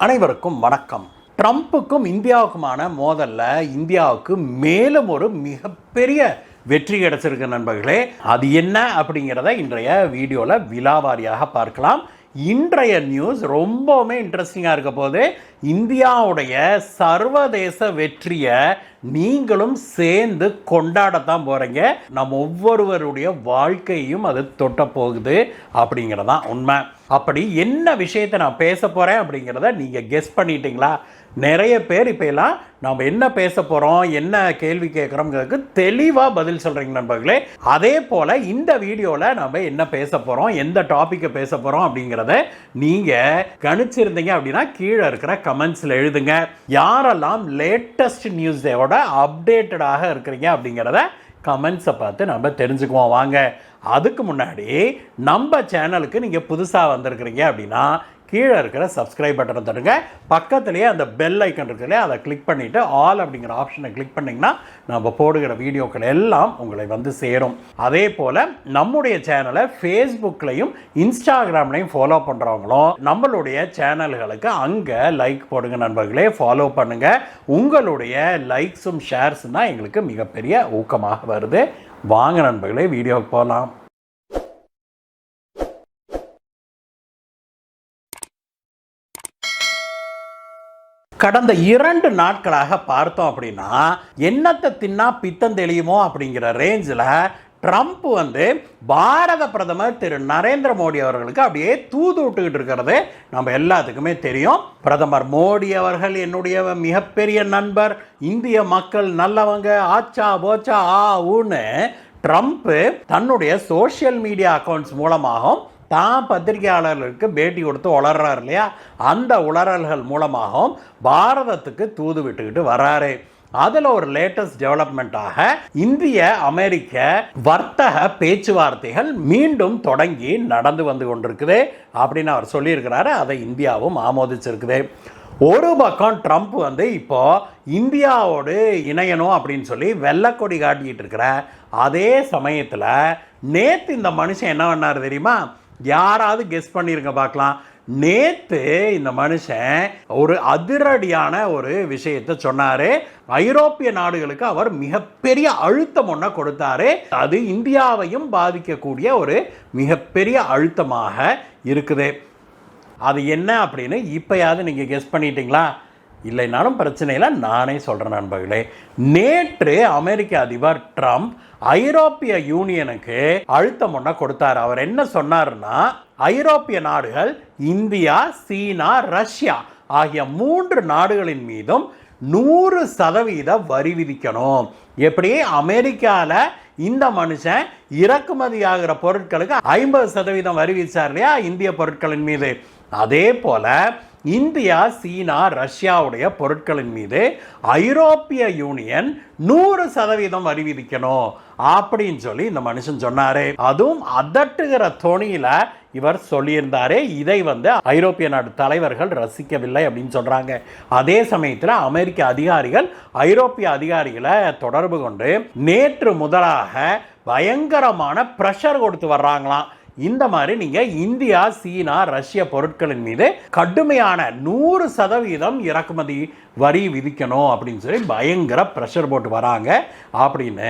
அனைவருக்கும் வணக்கம். ட்ரம்ப்புக்கும் இந்தியாவுக்குமான மோதல்ல இந்தியாவுக்கு மேலும் ஒரு மிகப்பெரிய வெற்றி கிடைச்சிருக்கு நண்பர்களே. அது என்ன அப்படிங்கிறத இன்றைய வீடியோவில் விலாவாரியாக பார்க்கலாம். இன்றைய நியூஸ் ரொம்பவுமே இன்ட்ரெஸ்டிங்காக இருக்க போது, இந்தியாவுடைய சர்வதேச வெற்றியை நீங்களும் சேர்ந்து கொண்டாடத்தான் போகிறீங்க. நம்ம ஒவ்வொருவருடைய வாழ்க்கையும் அது தொட்ட போகுது அப்படிங்கிறதான் உண்மை. அப்படி என்ன விஷயத்தை நான் பேச போகிறேன் அப்படிங்கிறத நீங்கள் கெஸ் பண்ணிட்டீங்களா? நிறைய பேர் இப்போ எல்லாம் நம்ம என்ன பேச போகிறோம், என்ன கேள்வி கேட்குறோங்கிறதுக்கு தெளிவாக பதில் சொல்கிறீங்க நண்பர்களே. அதே போல் இந்த வீடியோவில் நம்ம என்ன பேச போகிறோம், எந்த டாப்பிக்கை பேச போகிறோம் அப்படிங்கிறத நீங்கள் கணிச்சிருந்தீங்க அப்படின்னா கீழே இருக்கிற கமெண்ட்ஸில் எழுதுங்க. யாரெல்லாம் லேட்டஸ்ட் நியூஸோட அப்டேட்டடாக இருக்கிறீங்க அப்படிங்கிறத கமெண்ட்ஸை பார்த்து நம்ம தெரிஞ்சுக்குவோம். வாங்க. அதுக்கு முன்னாடி நம்ம சேனலுக்கு நீங்கள் புதுசாக வந்திருக்கிறீங்க அப்படின்னா கீழே இருக்கிற சப்ஸ்கிரைப் பட்டனை தருங்க. பக்கத்துலேயே அந்த பெல் ஐக்கன் இருக்குல்லையே, அதை கிளிக் பண்ணிவிட்டு ஆல் அப்படிங்கிற ஆப்ஷனை கிளிக் பண்ணிங்கன்னா நம்ம போடுகிற வீடியோக்கள் எல்லாம் உங்களை வந்து சேரும். அதே போல் நம்முடைய சேனலை ஃபேஸ்புக்லையும் இன்ஸ்டாகிராம்லையும் ஃபாலோ பண்ணுறவங்களும் நம்மளுடைய சேனல்களுக்கு அங்கே லைக் போடுங்க நண்பர்களே, ஃபாலோ பண்ணுங்கள். உங்களுடைய லைக்ஸும் ஷேர்ஸும் தான் எங்களுக்கு மிகப்பெரிய ஊக்கமாக வருது. வாங்க நண்பர்களே, வீடியோவுக்கு போகலாம். கடந்த 2 நாட்களாக பார்த்தோம் அப்படின்னா, என்னத்தை தின்னா பித்தம் தெளியுமோ அப்படிங்கிற ரேஞ்சில் ட்ரம்ப் வந்து பாரத பிரதமர் திரு நரேந்திர மோடி அவர்களுக்கு அப்படியே தூது விட்டுக்கிட்டு இருக்கிறது நம்ம எல்லாத்துக்குமே தெரியும். பிரதமர் மோடி அவர்கள் என்னுடைய மிகப்பெரிய நண்பர், இந்திய மக்கள் நல்லவங்க, ஆச்சா போச்சா ஆ ஊன்னு ட்ரம்ப் தன்னுடைய சோஷியல் மீடியா அக்கௌண்ட்ஸ் மூலமாகவும் தான் பத்திரிகையாளர்களுக்கு பேட்டி கொடுத்து உளறாரு இல்லையா, அந்த உளறல்கள் மூலமாகவும் பாரதத்துக்கு தூது விட்டுக்கிட்டு வராரு. அதில் ஒரு லேட்டஸ்ட் டெவலப்மெண்ட்டாக இந்திய அமெரிக்க வர்த்தக பேச்சுவார்த்தைகள் மீண்டும் தொடங்கி நடந்து வந்து கொண்டிருக்குது அப்படின்னு அவர் சொல்லியிருக்கிறாரு. அதை இந்தியாவும் ஆமோதிச்சிருக்குது. ஒரு பக்கம் ட்ரம்ப் வந்து இப்போ இந்தியாவோடு இணையணும் அப்படின்னு சொல்லி வெள்ளைக்கொடி காட்டிக்கிட்டு இருக்கிற அதே சமயத்தில் நேற்று இந்த மனுஷன் என்ன பண்ணார் தெரியுமா? யாராவது கெஸ் பண்ணிருங்க பார்க்கலாம். நேற்று இந்த மனுஷன் ஒரு அதிரடியான ஒரு விஷயத்தை சொன்னார். ஐரோப்பிய நாடுகளுக்கு அவர் மிகப்பெரிய அழுத்தம் ஒன்றை கொடுத்தாரு. அது இந்தியாவையும் பாதிக்கக்கூடிய ஒரு மிகப்பெரிய அழுத்தமாக இருக்குது. அது என்ன அப்படின்னு இப்போயாவது நீங்கள் கெஸ் பண்ணிட்டீங்களா? இல்லைனாலும் பிரச்சனை இல்லை, நானே சொல்கிறேன் நண்பர்களே. நேற்று அமெரிக்க அதிபர் ட்ரம்ப் ஐரோப்பிய யூனியனுக்கு அழுத்தம் ஒன்றை கொடுத்தார். அவர் என்ன சொன்னார்னா, ஐரோப்பிய நாடுகள் இந்தியா, சீனா, ரஷ்யா ஆகிய 3 நாடுகளின் மீதும் 100% வரி விதிக்கணும். எப்படி அமெரிக்காவில் இந்த மனுஷன் இறக்குமதி ஆகிற பொருட்களுக்கு 50% வரி விதிச்சார் இல்லையா இந்திய பொருட்களின் மீது, அதே போல இந்தியா, சீனா, ரஷ்யாவுடைய பொருட்களின் மீது ஐரோப்பிய யூனியன் 100% வரி விதிக்கணும் அப்படின்னு சொல்லி இந்த மனுஷன் சொன்னாரு. அதுவும் அதட்டுகிற தொனியில இவர் சொல்லியிருந்தாரு. இதை வந்து ஐரோப்பிய நாடு தலைவர்கள் ரசிக்கவில்லை அப்படின்னு சொல்றாங்க. அதே சமயத்தில் அமெரிக்க அதிகாரிகள் ஐரோப்பிய அதிகாரிகளை தொடர்பு கொண்டு நேற்று முதலாக பயங்கரமான பிரஷர் கொடுத்து வர்றாங்களாம். இந்த மாதிரி நீங்கள் இந்தியா, சீனா, ரஷ்ய பொருட்களின் மீது கடுமையான 100% இறக்குமதி வரி விதிக்கணும் அப்படின்னு சொல்லி பயங்கர ப்ரெஷர் போட்டு வராங்க அப்படின்னு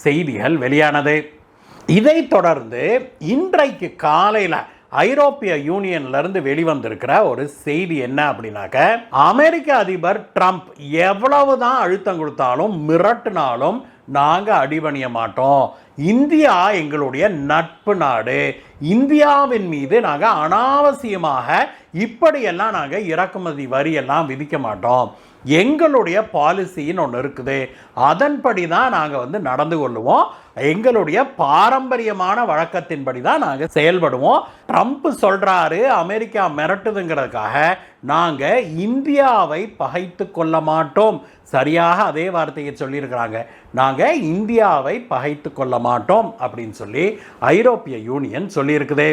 செய்திகள் வெளியானது. இதை தொடர்ந்து இன்றைக்கு காலையில் ஐரோப்பிய யூனியன்லேருந்து வெளிவந்திருக்கிற ஒரு செய்தி என்ன அப்படின்னாக்க, அமெரிக்க அதிபர் ட்ரம்ப் எவ்வளவுதான் அழுத்தம் கொடுத்தாலும் மிரட்டினாலும் நாங்கள் அடிபணிய மாட்டோம். இந்தியா எங்களுடைய நட்பு நாடு. இந்தியாவின் மீது நாங்கள் அனாவசியமாக இப்படியெல்லாம் நாங்கள் இறக்குமதி வரியெல்லாம் விதிக்க மாட்டோம். எங்களுடைய பாலிசின்னு ஒன்று இருக்குது, அதன்படி தான் நாங்கள் வந்து நடந்து கொள்ளுவோம். எங்களுடைய பாரம்பரியமான வழக்கத்தின்படி தான் நாங்கள் செயல்படுவோம். ட்ரம்ப் சொல்கிறாரு அமெரிக்கா மிரட்டுதுங்கிறதுக்காக நாங்கள் இந்தியாவை பகைத்து கொள்ள மாட்டோம். சரியாக அதே வார்த்தையை சொல்லியிருக்கிறாங்க, நாங்கள் இந்தியாவை பகைத்து கொள்ள மாட்டோம் அப்படின்னு சொல்லி ஐரோப்பிய யூனியன் சொல்லியிருக்குது.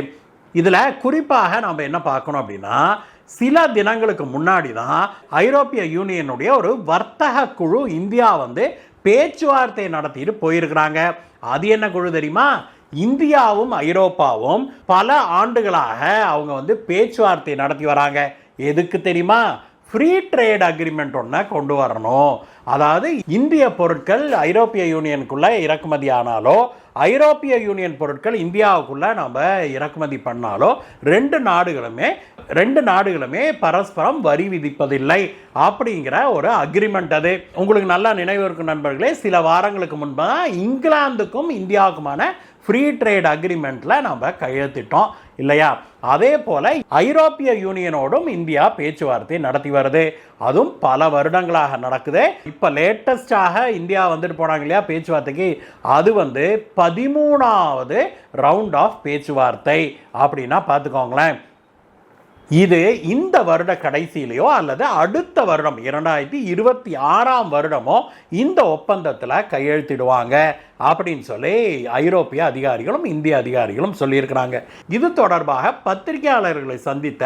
இதில் குறிப்பாக நாம் என்ன பார்க்கணும் அப்படின்னா, சில தினங்களுக்கு முன்னாடி தான் ஐரோப்பிய யூனியனுடைய ஒரு வர்த்தக குழு இந்தியா வந்து பேச்சுவார்த்தை நடத்திட்டு போயிருக்கிறாங்க. அது என்ன குழு தெரியுமா? இந்தியாவும் ஐரோப்பாவும் பல ஆண்டுகளாக அவங்க வந்து பேச்சுவார்த்தை நடத்தி வராங்க. எதுக்கு தெரியுமா? ஃப்ரீ ட்ரேட் அக்ரிமெண்ட் ஒன்று கொண்டு வரணும். அதாவது இந்திய பொருட்கள் ஐரோப்பிய யூனியனுக்குள்ள இறக்குமதி ஆனாலோ, ஐரோப்பிய யூனியன் பொருட்கள் இந்தியாவுக்குள்ள நம்ம இறக்குமதி பண்ணாலோ ரெண்டு நாடுகளுமே பரஸ்பரம் வரி விதிப்பதில்லை அப்படிங்கிற ஒரு அக்ரிமெண்ட். அது உங்களுக்கு நல்லா நினைவு இருக்கும் நண்பர்களே, சில வாரங்களுக்கு முன்பாக இங்கிலாந்துக்கும் இந்தியாவுக்குமான ஃப்ரீ ட்ரேட் அக்ரிமெண்ட்ல நம்ம கையெழுத்திட்டோம் இல்லையா? அதே போல ஐரோப்பிய யூனியனோடும் இந்தியா பேச்சுவார்த்தை நடத்தி வருது. அதுவும் பல வருடங்களாக நடக்குது. இப்ப லேட்டஸ்டாக இந்தியா வந்துட்டு போனாங்க இல்லையா பேச்சுவார்த்தைக்கு, அது 13வது ரவுண்ட் ஆஃப் பேச்சுவார்த்தை அப்படின்னா பார்த்துக்கோங்களேன். இது இந்த வருட கடைசியிலையோ அல்லது அடுத்த வருடம் 2026ஆம் வருடமோ இந்த ஒப்பந்தத்தில் கையெழுத்திடுவாங்க அப்படின்னு சொல்லி ஐரோப்பிய அதிகாரிகளும் இந்திய அதிகாரிகளும் சொல்லியிருக்கிறாங்க. இது தொடர்பாக பத்திரிகையாளர்களை சந்தித்த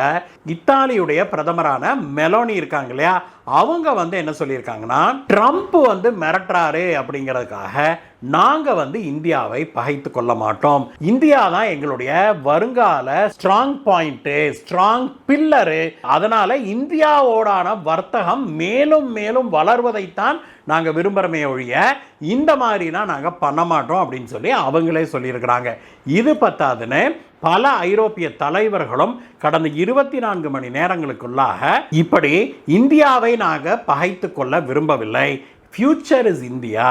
இத்தாலியுடைய பிரதமரான மெலோனி இருக்காங்க இல்லையா, அவங்க என்ன சொல்லியிருக்காங்கன்னா, ட்ரம்ப் மிரட்டுறாரு அப்படிங்கிறதுக்காக நாங்க இந்தியாவை பகைத்து கொள்ள மாட்டோம். இந்தியா தான் எங்களுடைய வருங்கால ஸ்ட்ராங் பாயிண்ட், ஸ்ட்ராங் பில்லரு. அதனால இந்தியாவோடான வர்த்தகம் மேலும் மேலும் வளர்வதைத்தான் நாங்க விரும்புறமே ஒழிய இந்த மாதிரிலாம் நாங்க பண்ண மாட்டோம் அப்படின்னு சொல்லி அவங்களே சொல்லியிருக்கிறாங்க. இது பத்தாதுன்னு பல ஐரோப்பிய தலைவர்களும் கடந்த 24 மணி நேரங்களுக்குள்ளாக இப்படி இந்தியாவை நாங்க பகைத்து கொள்ள விரும்பவில்லை. Future is India.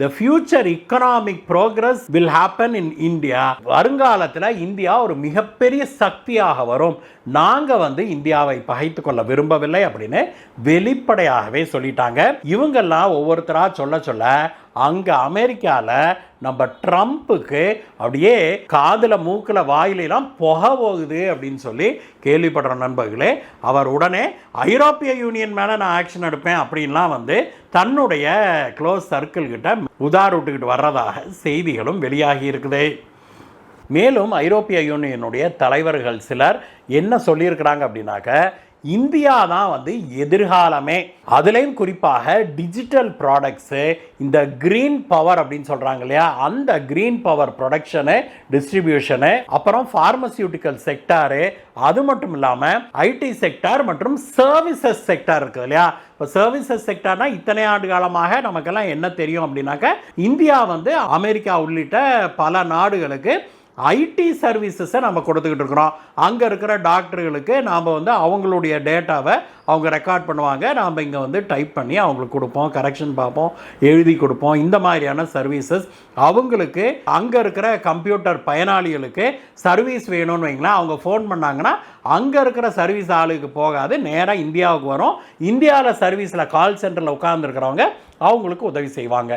The future economic progress will happen in India. வருங்காலத்தில் இந்தியா ஒரு மிகப்பெரிய சக்தியாக வரும். நாங்க இந்தியாவை பகைத்து கொள்ள விரும்பவில்லை அப்படின்னு வெளிப்படையாகவே சொல்லிட்டாங்க. இவங்கெல்லாம் ஒவ்வொருத்தரா சொல்ல அங்க அமெரிக்கால நம்ம ட்ரம்ப்புக்கு அப்படியே காதுல மூக்குல வாயிலாம் புகை போகுது அப்படின்னு சொல்லி கேள்விப்படுற நண்பர்களே, அவர் உடனே ஐரோப்பிய யூனியன் மேல நான் ஆக்ஷன் எடுப்பேன் அப்படின்லாம் தன்னுடைய க்ளோஸ் சர்க்கிள் கிட்ட உதாரணத்துக்கிட்டு வர்றதாக செய்திகளும் வெளியாகி இருக்குது. மேலும் ஐரோப்பிய யூனியனுடைய தலைவர்கள் சிலர் என்ன சொல்லியிருக்கிறாங்க அப்படின்னாக்க, இந்தியா தான் எதிர்காலமே. அதுலேயும் குறிப்பாக டிஜிட்டல் ப்ராடக்ட்ஸு, இந்த கிரீன் பவர் அப்படின்னு சொல்கிறாங்க இல்லையா, அந்த கிரீன் பவர் ப்ரொடக்ஷனு, டிஸ்ட்ரிபியூஷனு, அப்புறம் ஃபார்மசியூட்டிக்கல் செக்டாரு, அது மட்டும் இல்லாமல் ஐடி செக்டார் மற்றும் சர்வீசஸ் செக்டார் இருக்குது இல்லையா. இப்போ சர்வீசஸ் செக்டார்னா இத்தனை ஆண்டு காலமாக நமக்கெல்லாம் என்ன தெரியும் அப்படின்னாக்க, இந்தியா அமெரிக்கா உள்ளிட்ட பல நாடுகளுக்கு ஐடி சர்வீசஸை நம்ம கொடுத்துக்கிட்டு இருக்கிறோம். அங்கே இருக்கிற டாக்டர்களுக்கு நாம் அவங்களுடைய டேட்டாவை அவங்க ரெக்கார்ட் பண்ணுவாங்க, நாம் இங்கே டைப் பண்ணி அவங்களுக்கு கொடுப்போம், கரெக்ஷன் பார்ப்போம், எழுதி கொடுப்போம். இந்த மாதிரியான சர்வீசஸ் அவங்களுக்கு அங்கே இருக்கிற கம்ப்யூட்டர் பயனாளிகளுக்கு சர்வீஸ் வேணும்னு வைங்களேன், அவங்க ஃபோன் பண்ணாங்கன்னா அங்கே இருக்கிற சர்வீஸ் ஆளுக்கு போகாது, நேராக இந்தியாவுக்கு வரும். இந்தியாவில் சர்வீஸில் கால் சென்டரில் உட்கார்ந்துருக்கிறவங்க அவங்களுக்கு உதவி செய்வாங்க.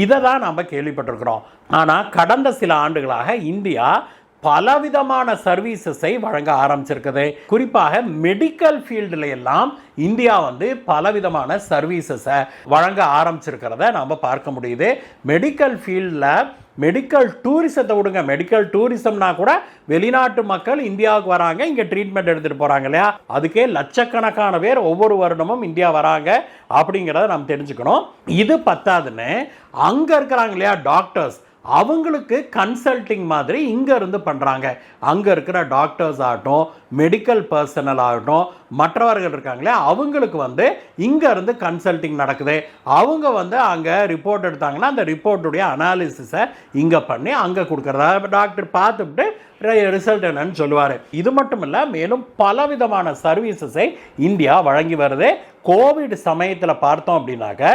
இதை தான் நம்ம கேள்விப்பட்டிருக்கிறோம். ஆனால் கடந்த சில ஆண்டுகளாக இந்தியா பலவிதமான சர்வீசஸை வழங்க ஆரம்பிச்சிருக்குது. குறிப்பாக மெடிக்கல் ஃபீல்டில் எல்லாம் இந்தியா பலவிதமான சர்வீசஸை வழங்க ஆரம்பிச்சிருக்கிறத நம்ம பார்க்க முடியுது. மெடிக்கல் ஃபீல்டில் மெடிக்கல் டூரிசத்தை விடுங்க, மெடிக்கல் டூரிசம்னா கூட வெளிநாட்டு மக்கள் இந்தியாவுக்கு வராங்க, இங்கே ட்ரீட்மெண்ட் எடுத்துகிட்டு போகிறாங்க இல்லையா, அதுக்கே லட்சக்கணக்கான பேர் ஒவ்வொரு வருடமும் இந்தியா வராங்க அப்படிங்கிறத நம்ம தெரிஞ்சுக்கணும். இது பத்தாதுன்னு அங்கே இருக்கிறாங்க இல்லையா டாக்டர்ஸ், அவங்களுக்கு கன்சல்டிங் மாதிரி இங்கே இருந்து பண்ணுறாங்க. அங்கே இருக்கிற டாக்டர்ஸ் ஆகட்டும், மெடிக்கல் பர்சனல் ஆகட்டும், மற்றவர்கள் இருக்காங்களே அவங்களுக்கு இங்கே இருந்து கன்சல்டிங் நடக்குது. அவங்க அங்கே ரிப்போர்ட் எடுத்தாங்கன்னா அந்த ரிப்போர்ட்டுடைய அனாலிசிஸை இங்கே பண்ணி அங்கே கொடுக்குறதா டாக்டர் பார்த்துட்டு ரிசல்ட் என்னன்னு சொல்லுவார். இது மட்டும் இல்லை, மேலும் பலவிதமான சர்வீசஸை இந்தியா வழங்கி வருது. கோவிட் சமயத்தில் பார்த்தோம் அப்படின்னாக்க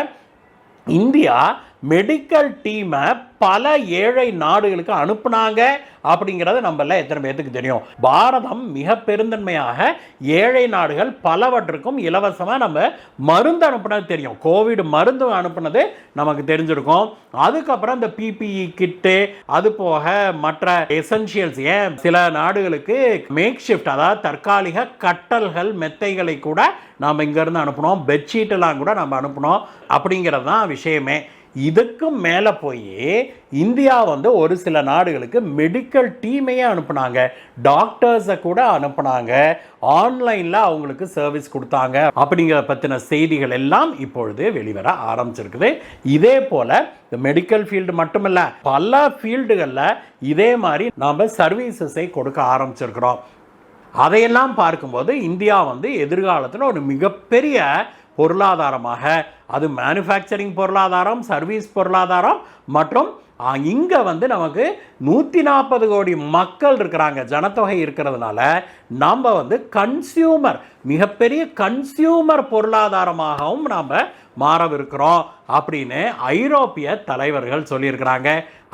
இந்தியா மெடிக்கல் டீமை பல ஏழை நாடுகளுக்கு அனுப்புனாங்க அப்படிங்கிறது நம்மள எத்தனை பேருக்கு தெரியும். பாரதம் மிக பெருந்தன்மையாக ஏழை நாடுகள் பலவற்றுக்கும் இலவசமாக நம்ம மருந்து அனுப்புனது தெரியும். கோவிட் மருந்து அனுப்புனது நமக்கு தெரிஞ்சிருக்கும். அதுக்கப்புறம் இந்த பிபிஇ கிட்டு, அது போக மற்ற எசென்ஷியல்ஸ், ஏன் சில நாடுகளுக்கு மேக் ஷிஃப்ட், அதாவது தற்காலிக கட்டல்கள், மெத்தைகளை கூட நாம் இங்கேருந்து அனுப்பினோம், பெட்ஷீட்டெல்லாம் கூட நம்ம அனுப்பினோம் அப்படிங்கிறது தான் விஷயமே. இதுக்கும் மேலே போய் இந்தியா ஒரு சில நாடுகளுக்கு மெடிக்கல் டீமையே அனுப்புனாங்க, டாக்டர்ஸை கூட அனுப்புனாங்க, ஆன்லைனில் அவங்களுக்கு சர்வீஸ் கொடுத்தாங்க அப்படிங்கிற பற்றின செய்திகள் எல்லாம் இப்பொழுது வெளிவர ஆரம்பிச்சிருக்குது. இதே போல் இந்த மெடிக்கல் ஃபீல்டு மட்டுமில்லை, பல ஃபீல்டுகளில் இதே மாதிரி நாம் சர்வீசஸை கொடுக்க ஆரம்பிச்சிருக்கிறோம். அதையெல்லாம் பார்க்கும்போது இந்தியா வந்து எதிர்காலத்தில் ஒரு மிகப்பெரிய பொருளாதாரமாக, அது மேனுஃபேக்சரிங் பொருளாதாரம், சர்வீஸ் பொருளாதாரம் மற்றும் இங்கே வந்து நமக்கு 140 கோடி மக்கள் இருக்கிறாங்க, ஜனத்தொகை இருக்கிறதுனால நம்ம வந்து கன்சியூமர், மிகப்பெரிய கன்சியூமர் பொருளாதாரமாகவும் நாம் மாறவிருக்கிறோம் அப்படின்னு ஐரோப்பிய தலைவர்கள் சொல்லியிருக்கிறாங்க.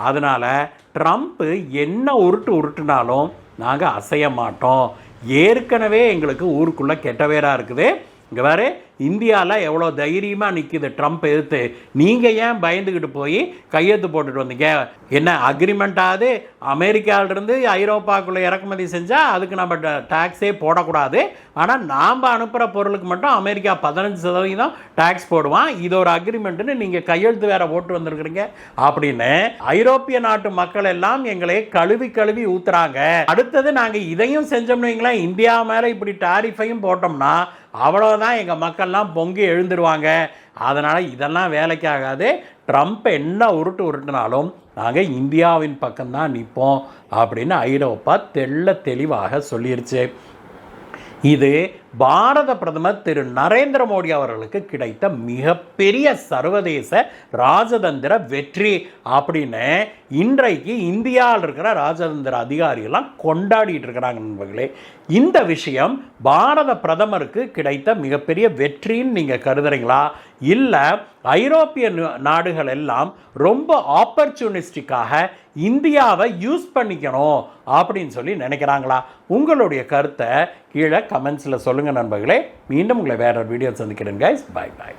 அதனால் ட்ரம்ப்பு என்ன உருட்டுனாலும் நாங்கள் அசைய மாட்டோம். ஏற்கனவே எங்களுக்கு ஊருக்குள்ளே கெட்ட பேராக இருக்குது. இங்கே வேறு இந்தியாவில் எவ்வளோ தைரியமாக நிற்கிது ட்ரம்ப் எதிர்த்து. நீங்கள் ஏன் பயந்துக்கிட்டு போய் கையெழுத்து போட்டுட்டு வந்தீங்க? என்ன அக்ரிமெண்ட்டாவது அமெரிக்காவிலிருந்து ஐரோப்பாவுக்குள்ளே இறக்குமதி செஞ்சால் அதுக்கு நம்ம டேக்ஸே போடக்கூடாது, ஆனால் நாம் அனுப்புகிற பொருளுக்கு மட்டும் அமெரிக்கா 15% டேக்ஸ் போடுவான், இது ஒரு அக்ரிமெண்ட்டுன்னு நீங்கள் கையெழுத்து வேற போட்டு வந்திருக்கிறீங்க அப்படின்னு ஐரோப்பிய நாட்டு மக்கள் எல்லாம் எங்களை கழுவி கழுவி ஊத்துறாங்க. அடுத்தது நாங்கள் இதையும் செஞ்சோம்னு வைங்களேன், இந்தியா மேலே இப்படி டாரிஃபையும் போட்டோம்னா அவ்வளோதான், எங்கள் மக்கள்லாம் பொங்கி எழுந்துருவாங்க. அதனால் இதெல்லாம் வேலைக்கு ஆகாது. ட்ரம்ப் என்ன உருட்டுனாலும் நாங்கள் இந்தியாவின் பக்கம்தான் நிற்போம் அப்படின்னு ஐரோப்பா தெளிவாக சொல்லிருச்சு. இது பாரத பிரதமர் திரு நரேந்திர மோடி அவர்களுக்கு கிடைத்த மிகப்பெரிய சர்வதேச ராஜதந்திர வெற்றி அப்படின்னு இன்றைக்கு இந்தியாவில் இருக்கிற ராஜதந்திர அதிகாரிகள்லாம் கொண்டாடிட்டு இருக்கிறாங்க நண்பர்களே. இந்த விஷயம் பாரத பிரதமருக்கு கிடைத்த மிகப்பெரிய வெற்றின்னு நீங்கள் கருதுறீங்களா, இல்லை ஐரோப்பிய நாடுகள் எல்லாம் ரொம்ப ஆப்பர்ச்சுனிஸ்டிக்காக இந்தியாவை யூஸ் பண்ணிக்கணும் அப்படின்னு சொல்லி நினைக்கிறாங்களா? உங்களுடைய கருத்தை கீழே கமெண்ட்ஸில் சொல்லுங்கள் நண்பர்களே. மீண்டும் உங்களை வேற ஒரு வீடியோ சந்திக்கிறேன் கைஸ். பாய் பாய்.